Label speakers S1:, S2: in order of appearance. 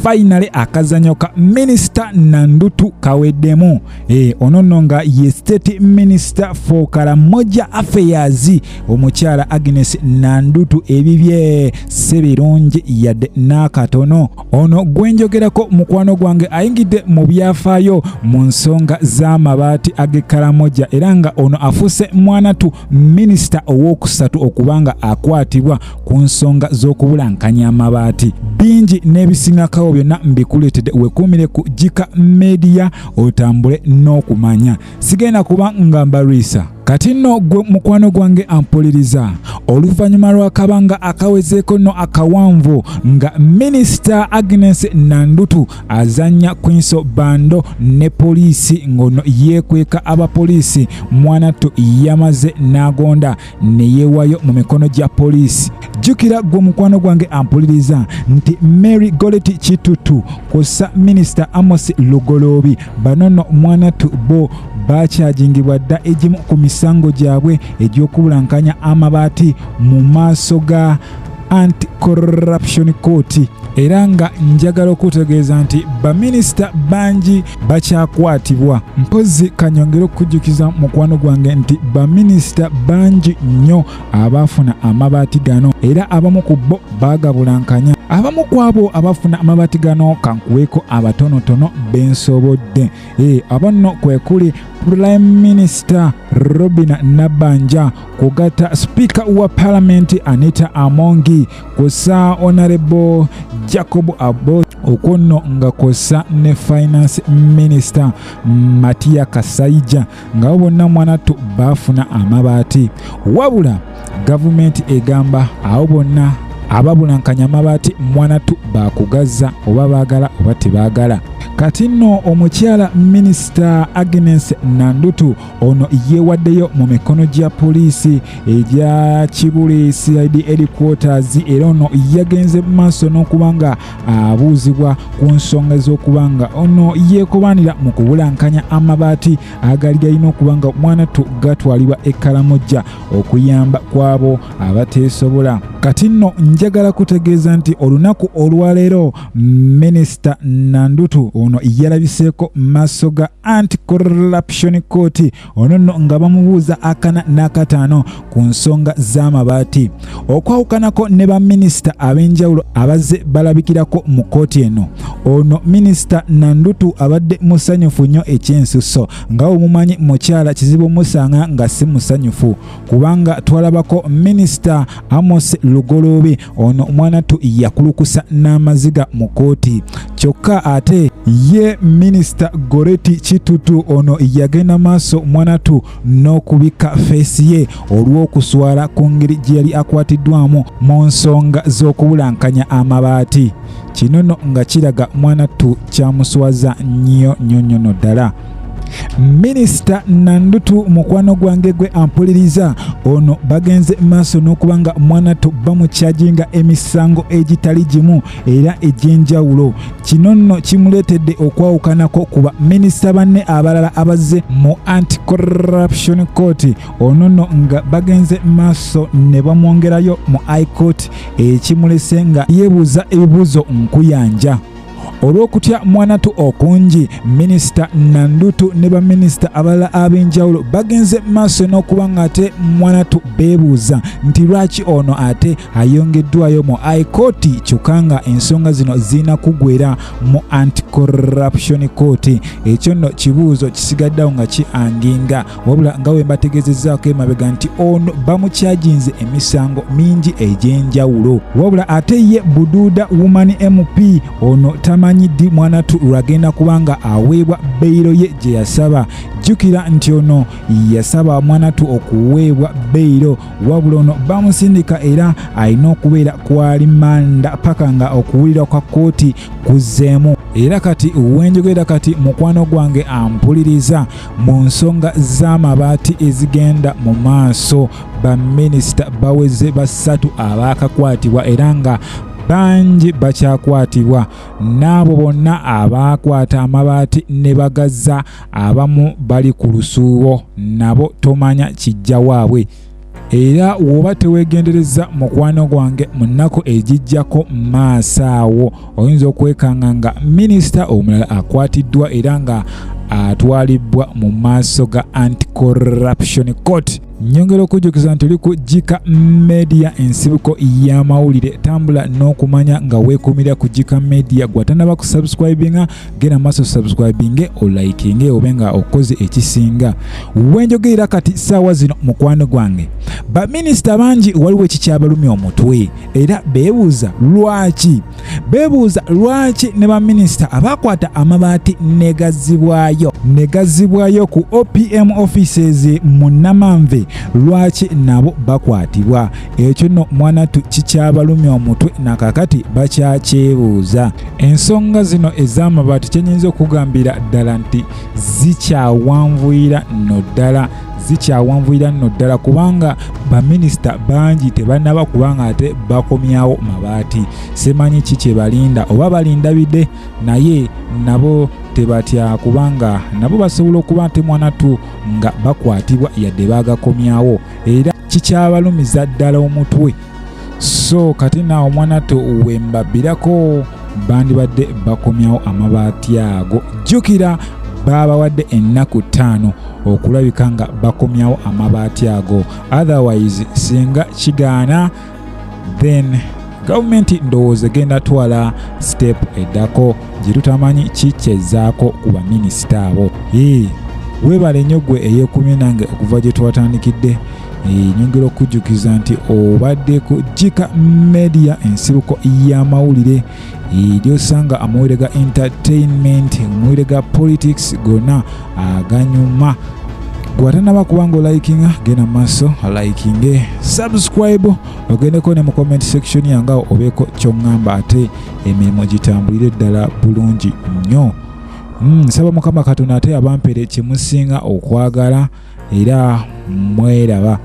S1: Finally akazanyo ka Minister Nandutu kaweddemu. Ono nga ye State Minister for Karamoja Affairs omukyala Agnes Nandutu ebibye sebirungi yadde nakatono. Ono gwenjogerako mukwano gwange ayingidde mu byafaayo mu nsonga z'amabaati ag'e Karamoja era nga ono afuse mwanatu Minister ow'okusatu okubanga akwatibwa ku nsonga z'okubulankanya amabaati. Bingi n'ebisingakawo byonna mbikuleetedde wekuumire ku Jika Media otambule n'okumanya. Sigenda kuba nga mbalwisa. Kati nno gwe mukwano gwange ampuliriza oluvannyuma lw'akabanga akawezeeko nno akawanvu nga Minister Agnes Nandutu azanya Queenso Bando ne poliisi ng'ono yeekweka abapoliisi mwanatu yamaze n'agonda ne yeewayo mu mikono gya poliisi. Jjukira gwe mukwano gwange ampuliriza nti Mary Goleti Kitutu kosa Minister Amos Lugoloobi bano nno mwanatu bo bakyajingibwa dda egimu ku misango gyabwe egy'okubulankanya amabaati mu maaso ga Anti-Corruption Court. Era nga njagala okutegeeza nti baminisita bangi bakyakwatibwa. Mpozi kanyongera okujjukiza mukwano gwange nti baminisita bangi nnyo abaafuna amabaati gano era abamu ku bo baagabulankanya. Abamu ku abo abafuna amabaati gano kankuweeko abatonotono bensobodde. Abo nno kwe kuli Prime Minister Robin Nabbanja kugata Speaker wa Parliament Anita Amongi kosa Honorable Jacob Abo okonno nga kosa ne Finance Minister Matia Kasaija nga bonna mwanatu bafuna amabaati. Wabula government egamba abo bonna ababulankanya amabaati mwanatu bakugaza oba baagala oba tebaagala. Kati nno omukyala Minister Agnes Nandutu ono yeewaddeyo mu mikono gya poliisi egya Kibuli CID headquarters era ono yagenze mu maaso n'okubanga abuuzibwa ku nsonga z'okubanga ono yeekobaanira mu kubulankanya amabaati agali galina okubanga mwanatu gatwalibwa e Karamoja okuyamba kwabo abateesobola. Kati nno njagala kutegeeza nti olunaku olwaleero Minister Nandutu ono yalabiseeko maaso ga Anti-Corruption Court ono nno nga bamubuuza akana n'akataano ku nsonga z'amabaati. Okwawukanako ne baminisita ab'enjawulo abazze balabikirako mu kooti eno, ono Minister Nandutu abadde musanyufu nnyo ekyensuso nga omumanyi mukyala kizibu musanga nga si musanyufu kubanga twalabako Minister Amos Lugoloobi ono mwanatu yakulukusa n'amaziga mu kooti. Kyokka ate ye Minister Goleti Kitutu ono yagenda maaso mwanatu n'okubika feesi ye olw'okuswala ku ngeri gye yali akwatiddwamu mu nsonga z'okubulankanya amabaati. Kino nno nga kiraga mwanatu kyamuswaza nnyo nno ddala. Minister Nandutu mukwano gwange gwe ampuliriza ono bagenze maaso n'okubanga mwanatu bamukyajinga emisango egitali gimu era egy'enjawulo. Kino nno kimuleetedde okwawukanako kuba minisita banne abalala abazze mu Anti-Corruption Court. Ono nno nga bagenze maaso ne bamwongerayo mu High Court ekimulese nga yeebuuza ebibuuzo nkuyanja. Olw'okutya mwanatu okungi, Minister Nandutu ne baminisita abalala ab'enjawulo bagenze maaso n'okubanga ate mwanatu beebuuza nti lwaki ono ate ayongeddwayo mu High Court kyokka nga ensonga zino zirina kugwera mu Anti-Corruption Court. Ekyo nno kibuuzo kisigaddewo nga kianginga wabula nga we mbategeezezzaako emabega nti ono bamukyajinze emisango mingi egy'enjawulo. Wabula ate ye Bududa Woman MP ono tamanyiddi mwanatu lwagenda kubanga aweebwa beyiro ye gye yasaba. Jjukira nti ono yasaba mwanatu okuweebwa beyiro wabula ono bamusindika era alina okubeera kwalimanda paka nga okuwulira kwa kooti kuzzeemu. Era kati wenjogera kati mukwano gwange ampuliriza mu nsonga z'amabaati ezigenda mu maaso, baminisita baweze basatu abaakakwatibwa era nga bangi bakyakwatibwa. N'abo bonna abaakwata amabaati ne bagazza abamu bali ku lusuubo nabo tomanya kijja waabwe. era woba tewegendereza mukwano gwange mu nnaku egijjako maaso awo oyinza okwekanga nga minisita omulala akwatiddwa era nga atwalibwa mu maaso ga anti-corruption court. Nyongera okujjukiza nti oli ku Jika Media ensibuko y'amawulire. Tambula n'okumanya nga weekumira ku Jika Media. Gwatanaba ku subscribinga genda maaso subscribinge olikinge obe nga okoze ekisinga. Wenjogerera kati ssaawa zino mukwano gwange, baminisita bangi waliwo ekikyabalumya omutwe era beebuuza lwaki ne baminisita abakwata amabaati negazibwayo ku OPM offices mu Namanve lwaki nabo bakwatibwa. Ekyo nno mwanatu kikyabalumya omutwe nakakati bakyakyebuuza. Ensonga zino ez'amabaati kyenyinza okugambira ddala nti zikyawanvuyira nno ddala kubanga baminisita bangi tebannaba kubanga ate bakomyawo mabaati. Semanyi ki kye balinda oba balinda bide naye nabo tebatya kubanga nabo basobola okuba nti mwanatu nga bakwatibwa yadde bagakomyawo era kikyabalumiza ddala omutwe. So kati naawo mwanatu wembabirako bandibadde bakomyawo amabaati ago. Jjukira babawadde ennaku 5 okulabika nga bakomyawo amabaati ago, otherwise singa kigaana then gavumenti ndowooza egenda twala step eddako gye tutamanyi kikyezaako ku baminisita abo. Weebale nnyo gwe eyeekumye nange okuva gye twatandikidde. Nyongera okujjukiza nti obadde ku Jika Media ensibuko y'amawulire lyosanga amawulire ga entertainment, amawulire ga politics gonna aganyuma. Gwatanaba kubanga olikinga genda maaso likinge, subscribe ogendeko ne mu comment section yange obeeko ky'oŋŋamba ate emirimu gitambulire ddala bulungi nnyo. Nsaba Mukama Katonda ate abampere kye musinga okwagala era mweraba.